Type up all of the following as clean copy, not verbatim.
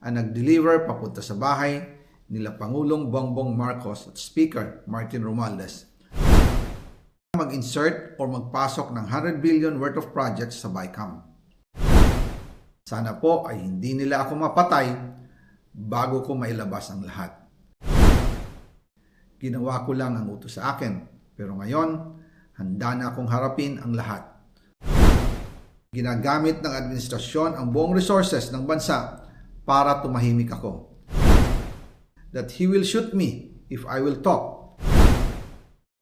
ang nag-deliver papunta sa bahay nila Pangulong Bongbong Marcos at Speaker Martin Romualdez mag-insert o magpasok ng 100 billion worth of projects sa BICAM. Sana po ay hindi nila ako mapatay bago ko mailabas ang lahat. Ginawa ko lang ang utos sa akin, pero ngayon, handa na akong harapin ang lahat. Ginagamit ng administrasyon ang buong resources ng bansa para tumahimik ako. That he will shoot me if I will talk.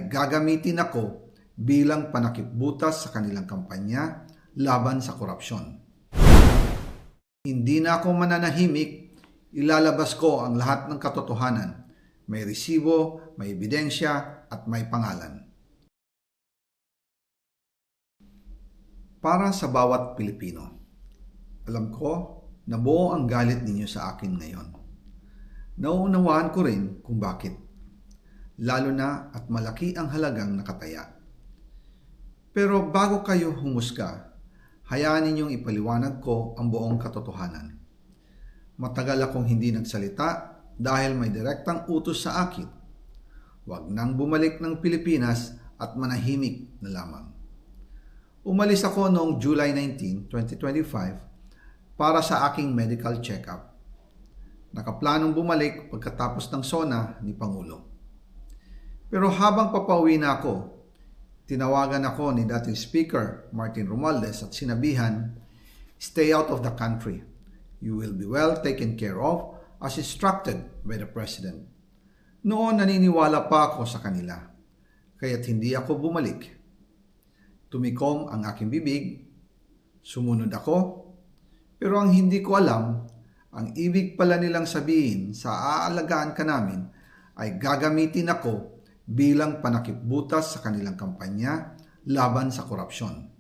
Gagamitin ako bilang panakipbutas sa kanilang kampanya laban sa korupsyon. Hindi na ako mananahimik, ilalabas ko ang lahat ng katotohanan. May resibo, may ebidensya, at may pangalan. Para sa bawat Pilipino, alam ko na buo ang galit ninyo sa akin ngayon. Nauunawaan ko rin kung bakit. Lalo na at malaki ang halagang nakataya. Pero bago kayo humusga, hayaan ninyong ipaliwanag ko ang buong katotohanan. Matagal akong hindi nagsalita dahil may direktang utos sa akin. Huwag nang bumalik ng Pilipinas at manahimik na lamang. Umalis ako noong July 19, 2025 para sa aking medical check-up. Nakaplanong bumalik pagkatapos ng SONA ni Pangulo. Pero habang papauwi na ako, tinawagan ako ni dating Speaker Martin Romualdez at sinabihan, "Stay out of the country. You will be well taken care of as instructed by the President." Noon naniniwala pa ako sa kanila, kaya't hindi ako bumalik. Tumikom ang aking bibig, sumunod ako, pero ang hindi ko alam, ang ibig pala nilang sabihin sa aalagaan ka namin ay gagamitin ako bilang panakipbutas sa kanilang kampanya laban sa korupsyon.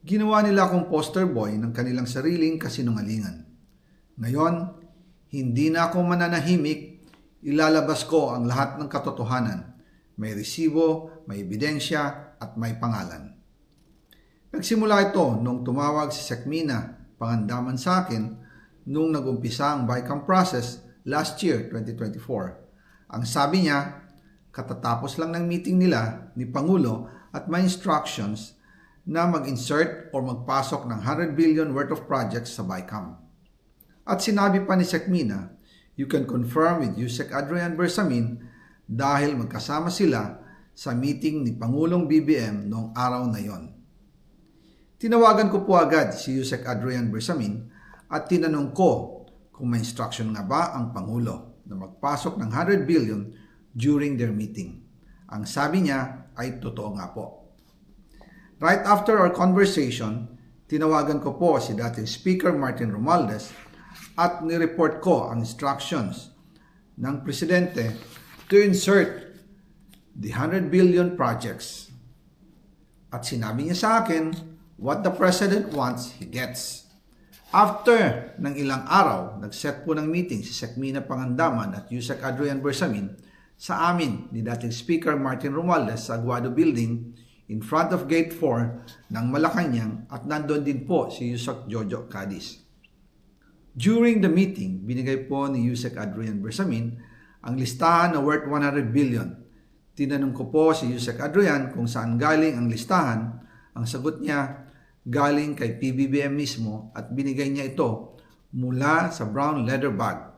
Ginawa nila akong poster boy ng kanilang sariling kasinungalingan. Ngayon, hindi na ako mananahimik, ilalabas ko ang lahat ng katotohanan. May resibo, may ebidensya, at may pangalan. Nagsimula ito nung tumawag si Sekmina Pangandaman sa akin nung nag-umpisa ang BICAM process last year, 2024. Ang sabi niya, katatapos lang ng meeting nila ni Pangulo at may instructions na mag-insert o magpasok ng 100 billion worth of projects sa BICAM. At sinabi pa ni Sekmina, you can confirm with Yusek Adrian Bersamin dahil magkasama sila sa meeting ni Pangulong BBM noong araw na yon. Tinawagan ko po agad si Yusek Adrian Bersamin at tinanong ko kung may instruction nga ba ang Pangulo na magpasok ng 100 billion during their meeting. Ang sabi niya ay totoo nga po. Right after our conversation, tinawagan ko po si dating Speaker Martin Romualdez at nireport ko ang instructions ng Presidente to insert the 100 billion projects. At sinabi niya sa akin, what the President wants, he gets. After ng ilang araw, nag-set po ng meeting si Sekmina Pangandaman at Yusek Adrian Bersamin sa amin ni dating Speaker Martin Romualdez sa Aguado Building in front of Gate 4 ng Malacanang at nandun din po si Yusek Jojo Cadiz. During the meeting, binigay po ni Yusek Adrian Bersamin ang listahan na worth 100 billion. Tinanong ko po si Yusek Adrian kung saan galing ang listahan. Ang sagot niya, galing kay PBBM mismo at binigay niya ito mula sa brown leather bag.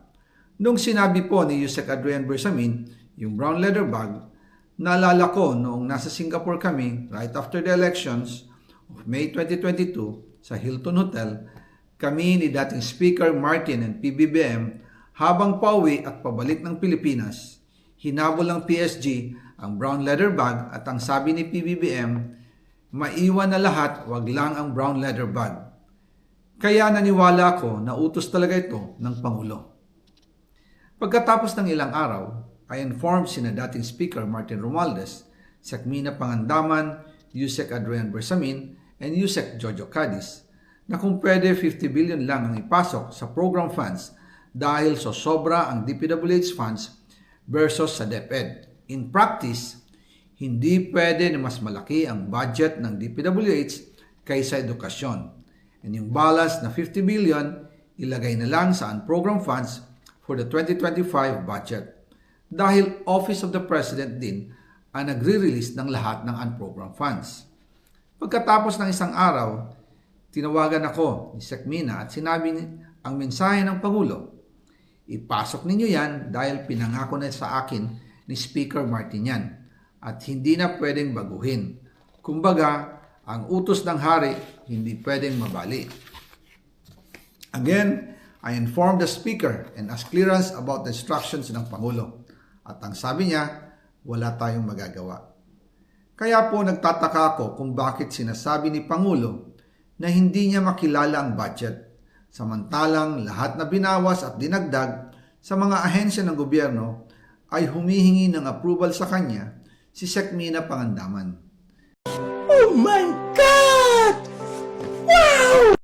Nung sinabi po ni Yusek Adrian Bersamin, yung brown leather bag, naalala ko noong nasa Singapore kami right after the elections of May 2022 sa Hilton Hotel, kami ni dating Speaker Martin and PBBM habang pauwi at pabalik ng Pilipinas, hinabol ng PSG ang brown leather bag at ang sabi ni PBBM, maiwan na lahat, wag lang ang brown leather bag. Kaya naniwala ako na utos talaga ito ng Pangulo. Pagkatapos ng ilang araw, I informed sina dating Speaker Martin Romualdez, Sekmina Pangandaman, Yusek Adrian Bersamin, and Yusek Jojo Cadiz na kung pwede 50 billion lang ang ipasok sa program funds dahil so sobra ang DPWH funds versus sa DepEd. In practice, hindi pwede na mas malaki ang budget ng DPWH kaysa edukasyon. And yung balance na 50 billion, ilagay na lang sa unprogrammed funds for the 2025 budget. Dahil Office of the President din ang nagre-release ng lahat ng unprogrammed funds. Pagkatapos ng isang araw, tinawagan ako ni Sec Mina at sinabi ang mensahe ng Pangulo. Ipasok ninyo yan dahil pinangako na sa akin ni Speaker Martin yan at hindi na pwedeng baguhin. Kumbaga, ang utos ng hari hindi pwedeng mabali. Again, I informed the Speaker and asked clearance about the instructions ng Pangulo. At ang sabi niya, wala tayong magagawa. Kaya po nagtataka ako kung bakit sinasabi ni Pangulo na hindi niya makilala ang budget, samantalang lahat na binawas at dinagdag sa mga ahensya ng gobyerno ay humihingi ng approval sa kanya si Sec Mina Pangandaman. Oh my God! Wow!